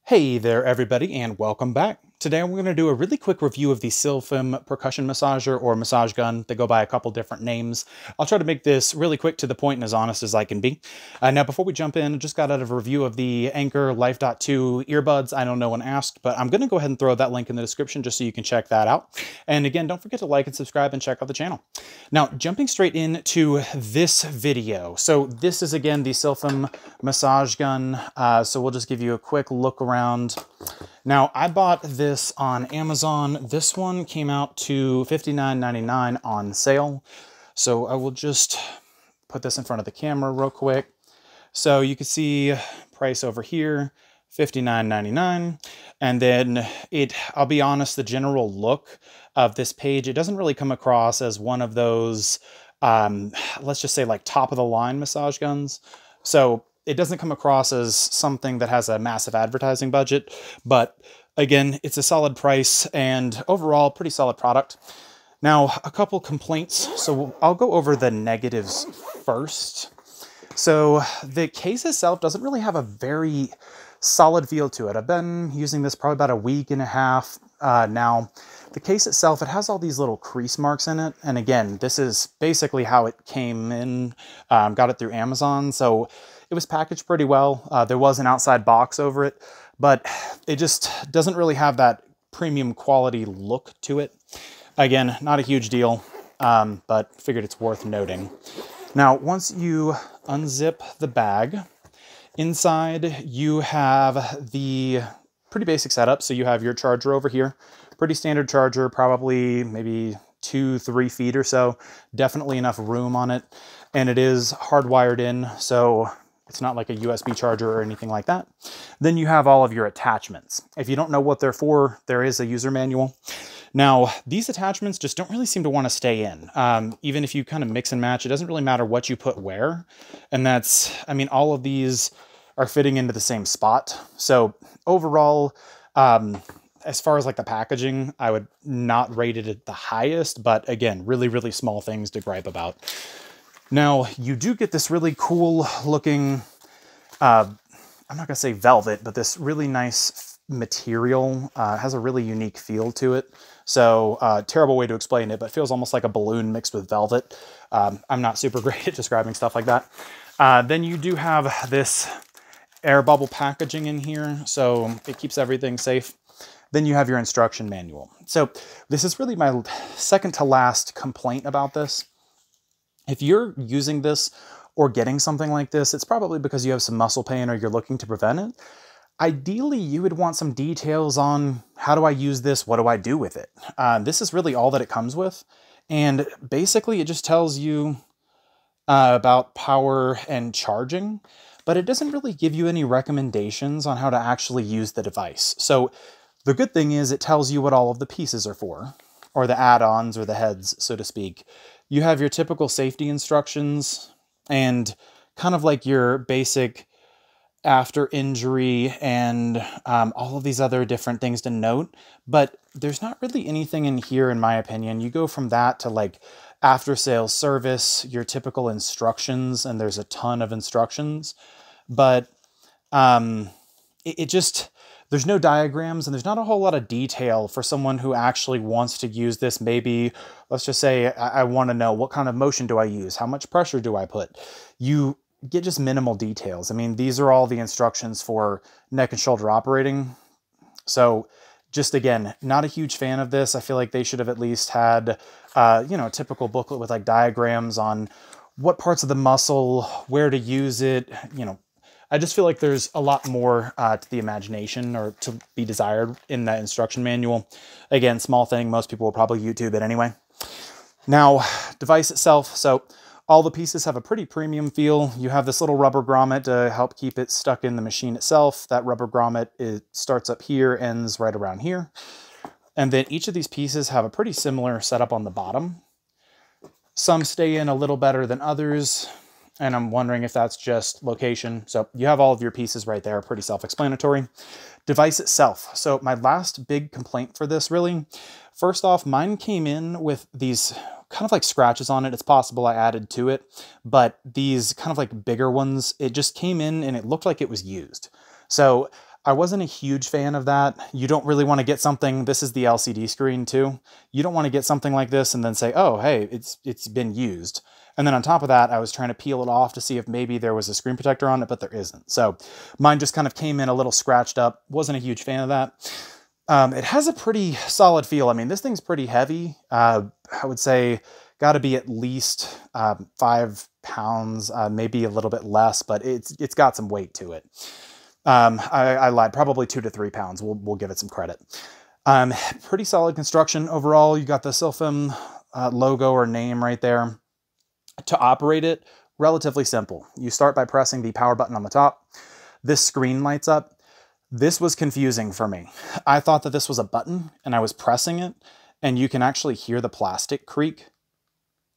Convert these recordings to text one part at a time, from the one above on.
Hey there everybody and welcome back. Today I'm going to do a really quick review of the Sylphim percussion massager or massage gun. They go by a couple different names. I'll try to make this really quick to the point and as honest as I can be. Now before we jump in, I just got out of a review of the Anchor Life.2 earbuds. I know no one asked, but I'm going to go ahead and throw that link in the description just so you can check that out. And again, don't forget to like and subscribe and check out the channel. Now jumping straight into this video. So this is again the Sylphim massage gun. So we'll just give you a quick look around. Now, I bought this on Amazon. This one came out to $59.99 on sale. So I will just put this in front of the camera real quick. So you can see price over here, $59.99. And then I'll be honest, the general look of this page, it doesn't really come across as one of those, let's just say like top of the line massage guns. So it doesn't come across as something that has a massive advertising budget, but again, it's a solid price and overall pretty solid product. Now, a couple complaints. So I'll go over the negatives first. So the case itself doesn't really have a very solid feel to it. I've been using this probably about a week and a half now. The case itself, it has all these little crease marks in it. And again, this is basically how it came in. Got it through Amazon. So it was packaged pretty well. There was an outside box over it, but it just doesn't really have that premium quality look to it. Again, not a huge deal, but figured it's worth noting. Now, once you unzip the bag, inside you have the pretty basic setup. So you have your charger over here, pretty standard charger, probably maybe 2-3 feet or so. Definitely enough room on it. And it is hardwired in, so it's not like a USB charger or anything like that. Then you have all of your attachments. If you don't know what they're for, there is a user manual. Now, these attachments just don't really seem to want to stay in. Even if you kind of mix and match, it doesn't really matter what you put where. And that's, I mean, all of these are fitting into the same spot. So overall, as far as like the packaging, I would not rate it at the highest, but again, really, really small things to gripe about. Now, you do get this really cool looking, I'm not gonna say velvet, but this really nice material. Has a really unique feel to it. So terrible way to explain it, but feels almost like a balloon mixed with velvet. I'm not super great at describing stuff like that. Then you do have this air bubble packaging in here, so it keeps everything safe. Then you have your instruction manual. So this is really my second to last complaint about this. If you're using this or getting something like this, it's probably because you have some muscle pain or you're looking to prevent it. Ideally, you would want some details on how do I use this? What do I do with it? This is really all that it comes with. And basically it just tells you about power and charging, but it doesn't really give you any recommendations on how to actually use the device. So the good thing is it tells you what all of the pieces are for, or the add-ons or the heads, so to speak. You have your typical safety instructions and kind of like your basic after injury and all of these other different things to note, but there's not really anything in here, in my opinion. You go from that to like after sales service, your typical instructions, and there's a ton of instructions, but there's no diagrams and there's not a whole lot of detail for someone who actually wants to use this. Maybe, let's just say I want to know what kind of motion do I use? How much pressure do I put? You get just minimal details. I mean, these are all the instructions for neck and shoulder operating. So just again, not a huge fan of this. I feel like they should have at least had, a typical booklet with like diagrams on what parts of the muscle, where to use it, I just feel like there's a lot more to the imagination or to be desired in that instruction manual. Again, small thing, most people will probably YouTube it anyway. Now, device itself. So all the pieces have a pretty premium feel. You have this little rubber grommet to help keep it stuck in the machine itself. That rubber grommet, it starts up here, ends right around here. And then each of these pieces have a pretty similar setup on the bottom. Some stay in a little better than others, and I'm wondering if that's just location. So you have all of your pieces right there, pretty self-explanatory. Device itself. So my last big complaint for this, really, first off, mine came in with these kind of like scratches on it. It's possible I added to it, but these kind of like bigger ones, it just came in and it looked like it was used. So I wasn't a huge fan of that. You don't really want to get something, this is the LCD screen too. You don't want to get something like this and then say, oh, hey, it's been used. And then on top of that, I was trying to peel it off to see if maybe there was a screen protector on it, but there isn't. So mine just kind of came in a little scratched up. Wasn't a huge fan of that. It has a pretty solid feel. I mean, this thing's pretty heavy. I would say got to be at least 5 pounds, maybe a little bit less, but it's got some weight to it. I lied, probably 2 to 3 pounds. We'll give it some credit. Pretty solid construction overall. You got the Sylphim logo or name right there. To operate it, relatively simple. You start by pressing the power button on the top. This screen lights up. This was confusing for me. I thought that this was a button and I was pressing it, and you can actually hear the plastic creak,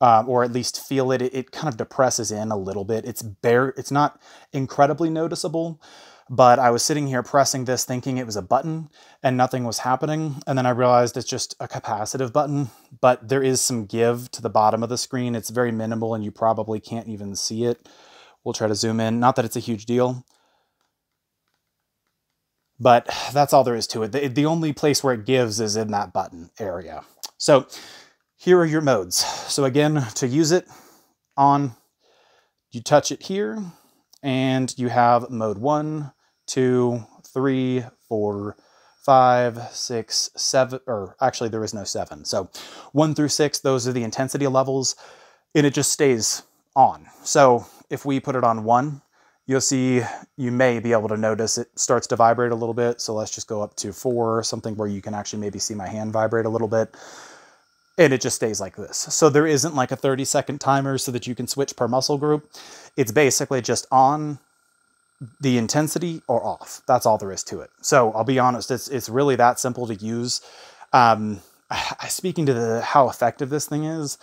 or at least feel it. It kind of depresses in a little bit. It's not incredibly noticeable, but I was sitting here pressing this thinking it was a button and nothing was happening. And then I realized it's just a capacitive button, but there is some give to the bottom of the screen. It's very minimal and you probably can't even see it. We'll try to zoom in. Not that it's a huge deal, but that's all there is to it. The only place where it gives is in that button area. So here are your modes. So again, to use it on, you touch it here and you have mode 1, 2, 3, 4, 5, 6, 7, or actually there is no 7. So 1 through 6, those are the intensity levels, and it just stays on. So if we put it on 1, you'll see, you may be able to notice it starts to vibrate a little bit. So let's just go up to 4, something where you can actually maybe see my hand vibrate a little bit. And it just stays like this. So there isn't like a 30-second timer so that you can switch per muscle group. It's basically just on the intensity or off. That's all there is to it. So I'll be honest, it's really that simple to use. Speaking to how effective this thing is,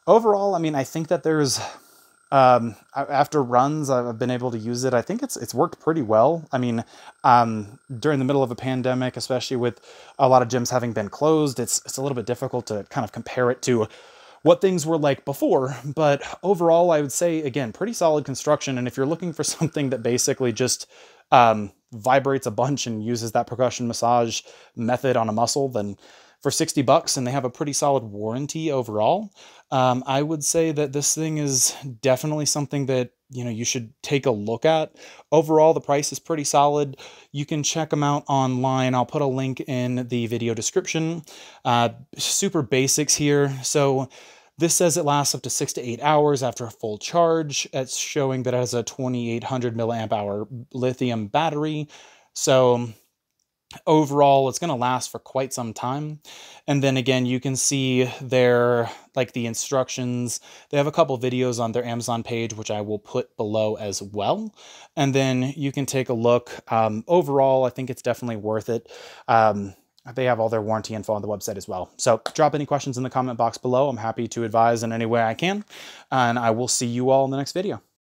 overall, I mean, I think that there's, after runs, I've been able to use it. I think it's worked pretty well. I mean, during the middle of a pandemic, especially with a lot of gyms having been closed, it's a little bit difficult to kind of compare it to what things were like before. But overall, I would say, again, pretty solid construction. And if you're looking for something that basically just vibrates a bunch and uses that percussion massage method on a muscle, then for 60 bucks, and they have a pretty solid warranty overall, I would say that this thing is definitely something that, you know, you should take a look at. Overall, the price is pretty solid. You can check them out online. I'll put a link in the video description. Super basics here. So this says it lasts up to 6 to 8 hours after a full charge. It's showing that it has a 2800 milliamp hour lithium battery. So overall, it's going to last for quite some time. And then again, you can see their, like, the instructions. They have a couple videos on their Amazon page, which I will put below as well. And then you can take a look. Overall, I think it's definitely worth it. They have all their warranty info on the website as well. So drop any questions in the comment box below. I'm happy to advise in any way I can. And I will see you all in the next video.